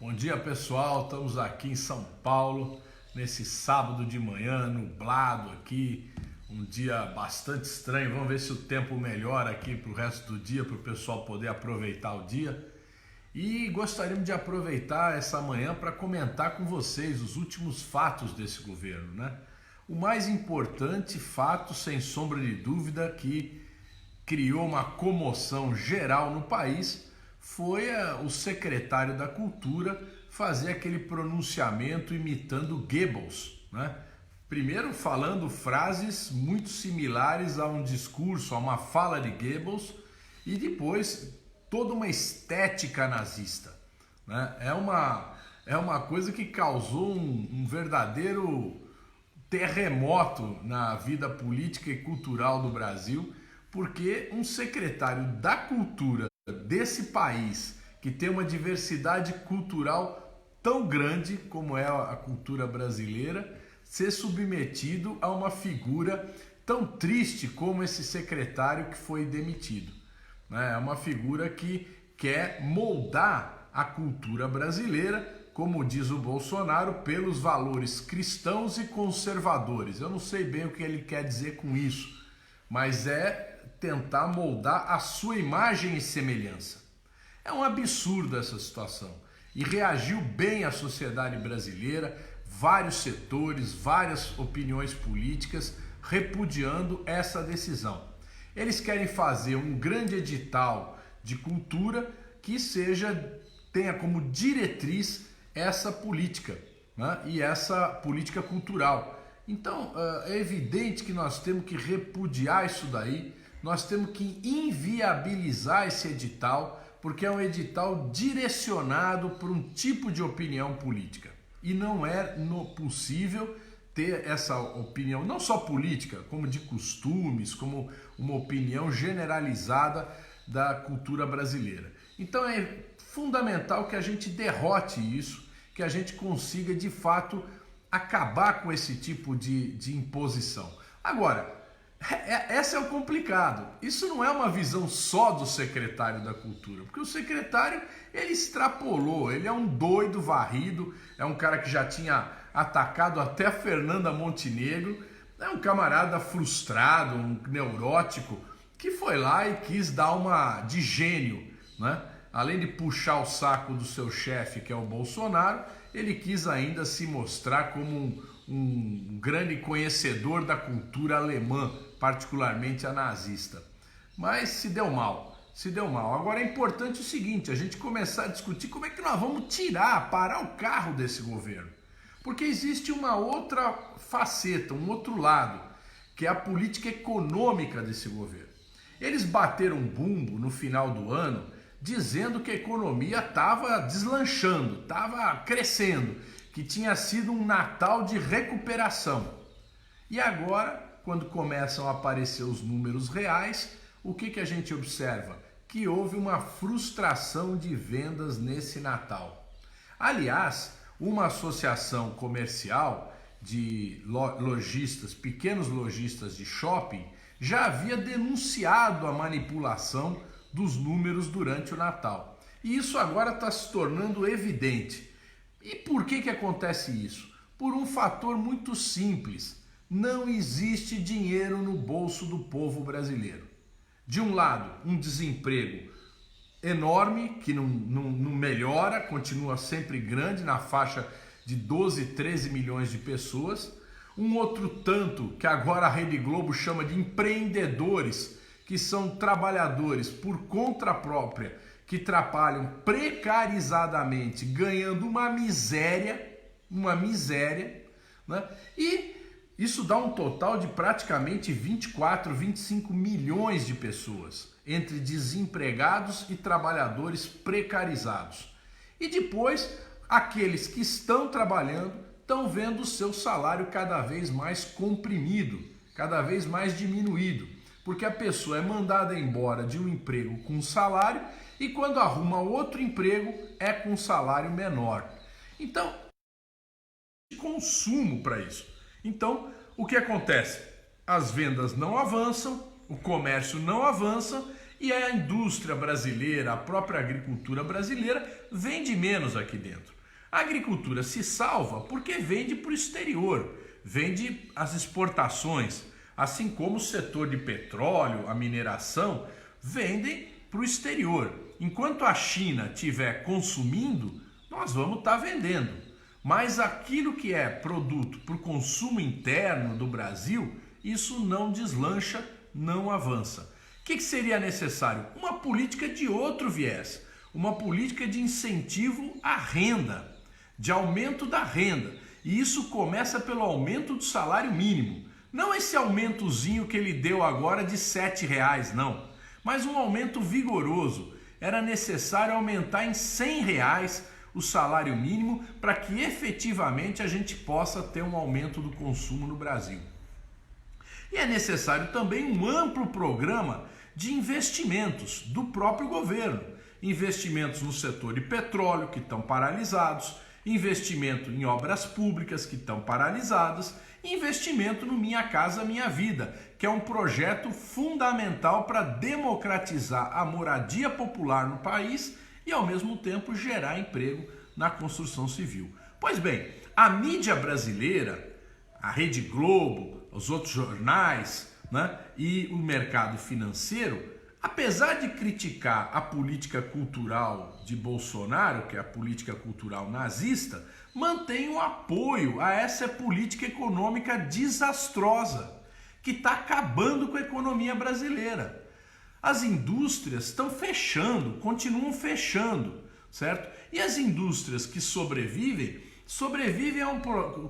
Bom dia, pessoal. Estamos aqui em São Paulo nesse sábado de manhã, nublado aqui, um dia bastante estranho. Vamos ver se o tempo melhora aqui para o resto do dia, para o pessoal poder aproveitar o dia. E gostaríamos de aproveitar essa manhã para comentar com vocês os últimos fatos desse governo, né? O mais importante fato, sem sombra de dúvida, que criou uma comoção geral no país, foi o secretário da Cultura fazer aquele pronunciamento imitando Goebbels, né? Primeiro falando frases muito similares a um discurso, a uma fala de Goebbels, e depois toda uma estética nazista, né? É uma coisa que causou um verdadeiro terremoto na vida política e cultural do Brasil, porque um secretário da Cultura desse país, que tem uma diversidade cultural tão grande como é a cultura brasileira, ser submetido a uma figura tão triste como esse secretário que foi demitido. É uma figura que quer moldar a cultura brasileira, como diz o Bolsonaro, pelos valores cristãos e conservadores. Eu não sei bem o que ele quer dizer com isso, mas é tentar moldar a sua imagem e semelhança. É um absurdo essa situação e reagiu bem a sociedade brasileira, vários setores, várias opiniões políticas repudiando essa decisão. Eles querem fazer um grande edital de cultura que tenha como diretriz essa política, né? E essa política cultural. Então é evidente que nós temos que repudiar isso daí. Nós temos que inviabilizar esse edital, porque é um edital direcionado para um tipo de opinião política. E não é possível ter essa opinião, não só política, como de costumes, como uma opinião generalizada da cultura brasileira. Então é fundamental que a gente derrote isso, que a gente consiga de fato acabar com esse tipo de imposição. Agora, esse é o complicado. Isso não é uma visão só do secretário da Cultura, porque o secretário, ele extrapolou, ele é um doido varrido, é um cara que já tinha atacado até a Fernanda Montenegro, é um camarada frustrado, um neurótico, que foi lá e quis dar uma de gênio, né? Além de puxar o saco do seu chefe, que é o Bolsonaro, ele quis ainda se mostrar como um grande conhecedor da cultura alemã, particularmente a nazista. Mas se deu mal. Agora é importante o seguinte, a gente começar a discutir como é que nós vamos parar o carro desse governo. Porque existe uma outra faceta, um outro lado, que é a política econômica desse governo. Eles bateram um bumbo no final do ano dizendo que a economia estava deslanchando, estava crescendo, que tinha sido um Natal de recuperação. E agora, quando começam a aparecer os números reais, o que a gente observa? Que houve uma frustração de vendas nesse Natal. Aliás, uma associação comercial de lojistas, pequenos lojistas de shopping, já havia denunciado a manipulação dos números durante o Natal. E isso agora está se tornando evidente. E por que acontece isso? Por um fator muito simples. Não existe dinheiro no bolso do povo brasileiro. De um lado, um desemprego enorme, que não melhora, continua sempre grande, na faixa de 12, 13 milhões de pessoas. Um outro tanto, que agora a Rede Globo chama de empreendedores, que são trabalhadores por conta própria, que trabalham precarizadamente, ganhando uma miséria, né? E isso dá um total de praticamente 24, 25 milhões de pessoas, entre desempregados e trabalhadores precarizados. E depois, aqueles que estão trabalhando estão vendo o seu salário cada vez mais comprimido, cada vez mais diminuído, porque a pessoa é mandada embora de um emprego com salário e quando arruma outro emprego é com salário menor. Então, consumo para isso. Então, o que acontece? As vendas não avançam, o comércio não avança E a indústria brasileira, a própria agricultura brasileira, vende menos aqui dentro. A agricultura se salva porque vende para o exterior, vende as exportações, assim como o setor de petróleo, a mineração, vendem para o exterior. Enquanto a China estiver consumindo, nós vamos estar vendendo. Mas aquilo que é produto para o consumo interno do Brasil, isso não deslancha, não avança. O que seria necessário? Uma política de outro viés, uma política de incentivo à renda, de aumento da renda. E isso começa pelo aumento do salário mínimo. Não esse aumentozinho que ele deu agora de R$7, não. Mas um aumento vigoroso. Era necessário aumentar em R$100 o salário mínimo para que efetivamente a gente possa ter um aumento do consumo no Brasil. E é necessário também um amplo programa de investimentos do próprio governo. Investimentos no setor de petróleo, que estão paralisados, investimento em obras públicas, que estão paralisadas, investimento no Minha Casa Minha Vida, que é um projeto fundamental para democratizar a moradia popular no país e, ao mesmo tempo, gerar emprego na construção civil. Pois bem, a mídia brasileira, a Rede Globo, os outros jornais, né, e o mercado financeiro, apesar de criticar a política cultural de Bolsonaro, que é a política cultural nazista, mantém o apoio a essa política econômica desastrosa, que está acabando com a economia brasileira. As indústrias estão fechando, continuam fechando, certo? E as indústrias que sobrevivem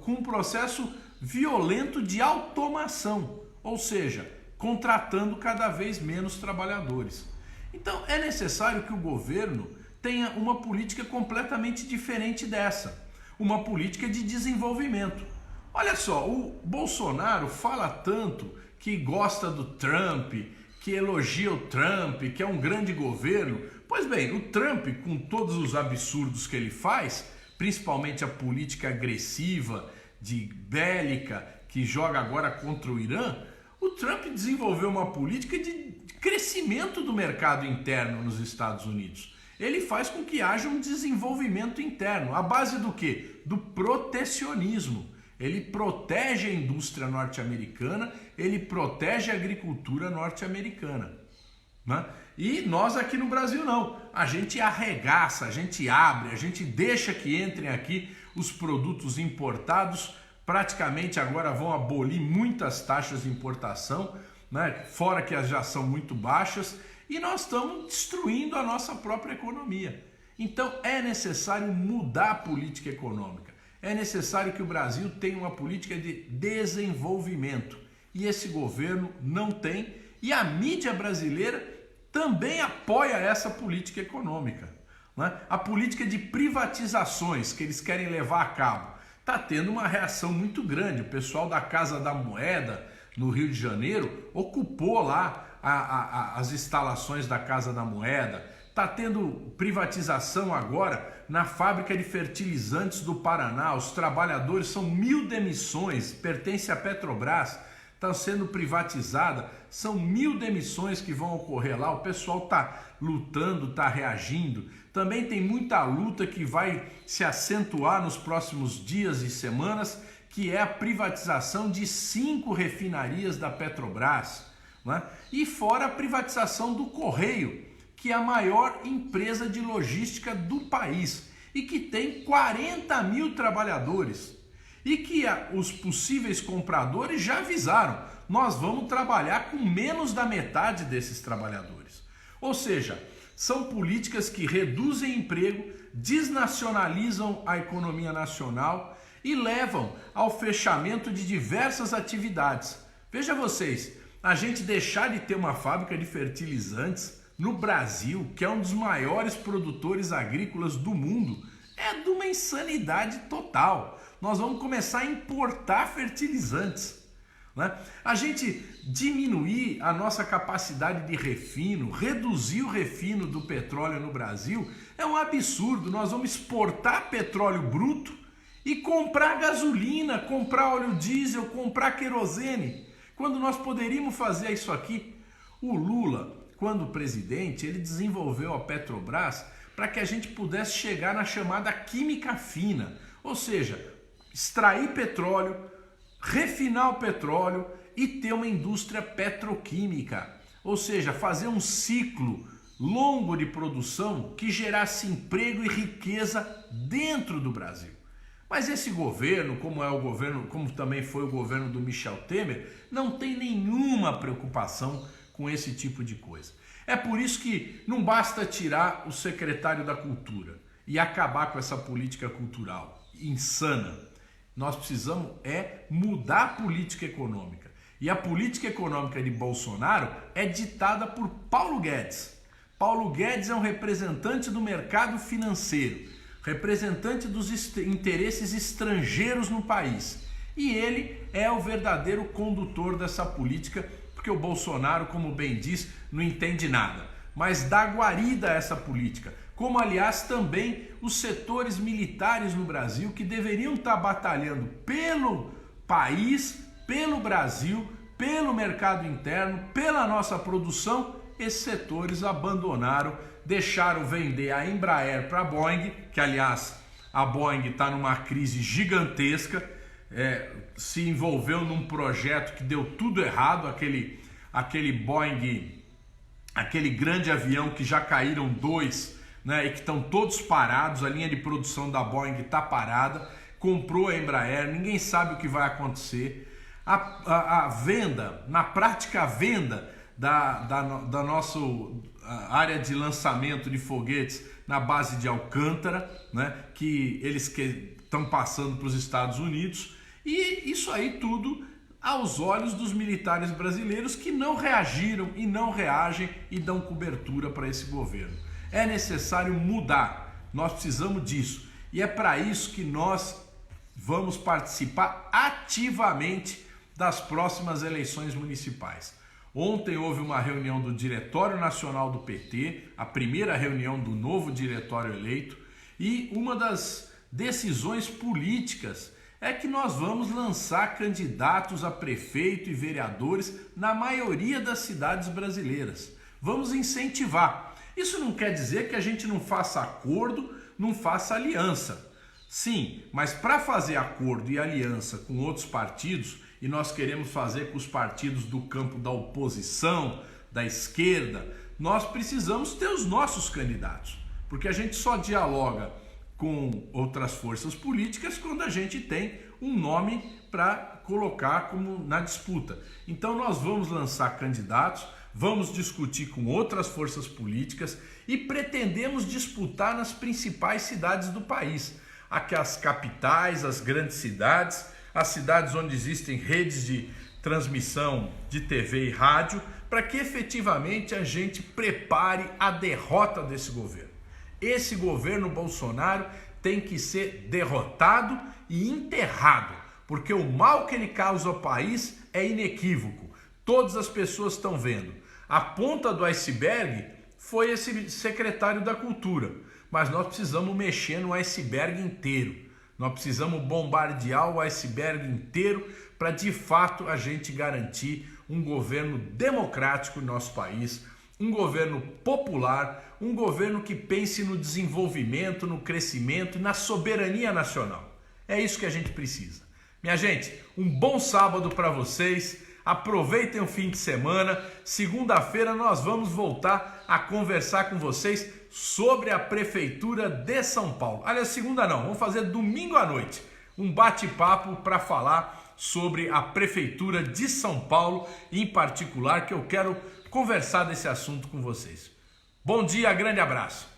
com um processo violento de automação, ou seja, contratando cada vez menos trabalhadores. Então é necessário que o governo tenha uma política completamente diferente dessa, uma política de desenvolvimento. Olha só, o Bolsonaro fala tanto que gosta do Trump, que elogia o Trump, que é um grande governo. Pois bem, o Trump, com todos os absurdos que ele faz, principalmente a política agressiva, de bélica, que joga agora contra o Irã, o Trump desenvolveu uma política de crescimento do mercado interno nos Estados Unidos. Ele faz com que haja um desenvolvimento interno. À base do quê? Do protecionismo. Ele protege a indústria norte-americana, ele protege a agricultura norte-americana, né? E nós aqui no Brasil não. A gente arregaça, a gente abre, a gente deixa que entrem aqui os produtos importados. Praticamente agora vão abolir muitas taxas de importação, né? Fora que as já são muito baixas, e nós estamos destruindo a nossa própria economia. Então é necessário mudar a política econômica. É necessário que o Brasil tenha uma política de desenvolvimento. E esse governo não tem. E a mídia brasileira também apoia essa política econômica, né? A política de privatizações que eles querem levar a cabo está tendo uma reação muito grande. O pessoal da Casa da Moeda, no Rio de Janeiro, ocupou lá as instalações da Casa da Moeda. Está tendo privatização agora na fábrica de fertilizantes do Paraná. Os trabalhadores, são 1.000 demissões, pertence à Petrobras, está sendo privatizada. São 1.000 demissões que vão ocorrer lá. O pessoal está lutando, está reagindo. Também tem muita luta que vai se acentuar nos próximos dias e semanas, que é a privatização de 5 refinarias da Petrobras, né? E fora a privatização do Correio, que é a maior empresa de logística do país e que tem 40.000 trabalhadores. E que os possíveis compradores já avisaram, nós vamos trabalhar com menos da metade desses trabalhadores. Ou seja, são políticas que reduzem emprego, desnacionalizam a economia nacional e levam ao fechamento de diversas atividades. Veja vocês, a gente deixar de ter uma fábrica de fertilizantes no Brasil, que é um dos maiores produtores agrícolas do mundo, é de uma insanidade total. Nós vamos começar a importar fertilizantes, né? A gente diminuir a nossa capacidade de refino, reduzir o refino do petróleo no Brasil, é um absurdo. Nós vamos exportar petróleo bruto e comprar gasolina, comprar óleo diesel, comprar querosene, quando nós poderíamos fazer isso aqui. O Lula, quando presidente, ele desenvolveu a Petrobras para que a gente pudesse chegar na chamada química fina, ou seja, extrair petróleo, refinar o petróleo e ter uma indústria petroquímica, ou seja, fazer um ciclo longo de produção que gerasse emprego e riqueza dentro do Brasil. Mas esse governo, como também foi o governo do Michel Temer, não tem nenhuma preocupação com esse tipo de coisa. É por isso que não basta tirar o secretário da Cultura e acabar com essa política cultural insana. Nós precisamos mudar a política econômica. E a política econômica de Bolsonaro é ditada por Paulo Guedes. Paulo Guedes é um representante do mercado financeiro, representante dos interesses estrangeiros no país. E ele é o verdadeiro condutor dessa política, porque o Bolsonaro, como bem diz, não entende nada, mas dá guarida a essa política. Como, aliás, também os setores militares no Brasil que deveriam estar batalhando pelo país, pelo Brasil, pelo mercado interno, pela nossa produção. Esses setores abandonaram, deixaram vender a Embraer para a Boeing, que aliás a Boeing está numa crise gigantesca, se envolveu num projeto que deu tudo errado, aquele Boeing, aquele grande avião que já caíram 2, né, e que estão todos parados, a linha de produção da Boeing está parada, comprou a Embraer, ninguém sabe o que vai acontecer. A venda, na prática a venda da nossa área de lançamento de foguetes na base de Alcântara, né, que eles estão passando para os Estados Unidos, e isso aí tudo aos olhos dos militares brasileiros que não reagiram e não reagem e dão cobertura para esse governo. É necessário mudar, nós precisamos disso, e é para isso que nós vamos participar ativamente das próximas eleições municipais. Ontem houve uma reunião do Diretório Nacional do PT, a primeira reunião do novo diretório eleito, e uma das decisões políticas é que nós vamos lançar candidatos a prefeito e vereadores na maioria das cidades brasileiras. Vamos incentivar. Isso não quer dizer que a gente não faça acordo, não faça aliança. Sim, mas para fazer acordo e aliança com outros partidos, e nós queremos fazer com os partidos do campo da oposição, da esquerda, nós precisamos ter os nossos candidatos, porque a gente só dialoga com outras forças políticas quando a gente tem um nome para colocar como na disputa. Então nós vamos lançar candidatos, vamos discutir com outras forças políticas e pretendemos disputar nas principais cidades do país, aqui as capitais, as grandes cidades, as cidades onde existem redes de transmissão de TV e rádio, para que efetivamente a gente prepare a derrota desse governo. Esse governo Bolsonaro tem que ser derrotado e enterrado, porque o mal que ele causa ao país é inequívoco. Todas as pessoas estão vendo. A ponta do iceberg foi esse secretário da Cultura, mas nós precisamos mexer no iceberg inteiro. Nós precisamos bombardear o iceberg inteiro para de fato a gente garantir um governo democrático no nosso país, um governo popular, um governo que pense no desenvolvimento, no crescimento e na soberania nacional. É isso que a gente precisa. Minha gente, um bom sábado para vocês. Aproveitem o fim de semana. Segunda-feira nós vamos voltar a conversar com vocês sobre a Prefeitura de São Paulo. Aliás, segunda não, vamos fazer domingo à noite um bate-papo para falar sobre a Prefeitura de São Paulo, em particular, que eu quero conversar desse assunto com vocês. Bom dia, grande abraço.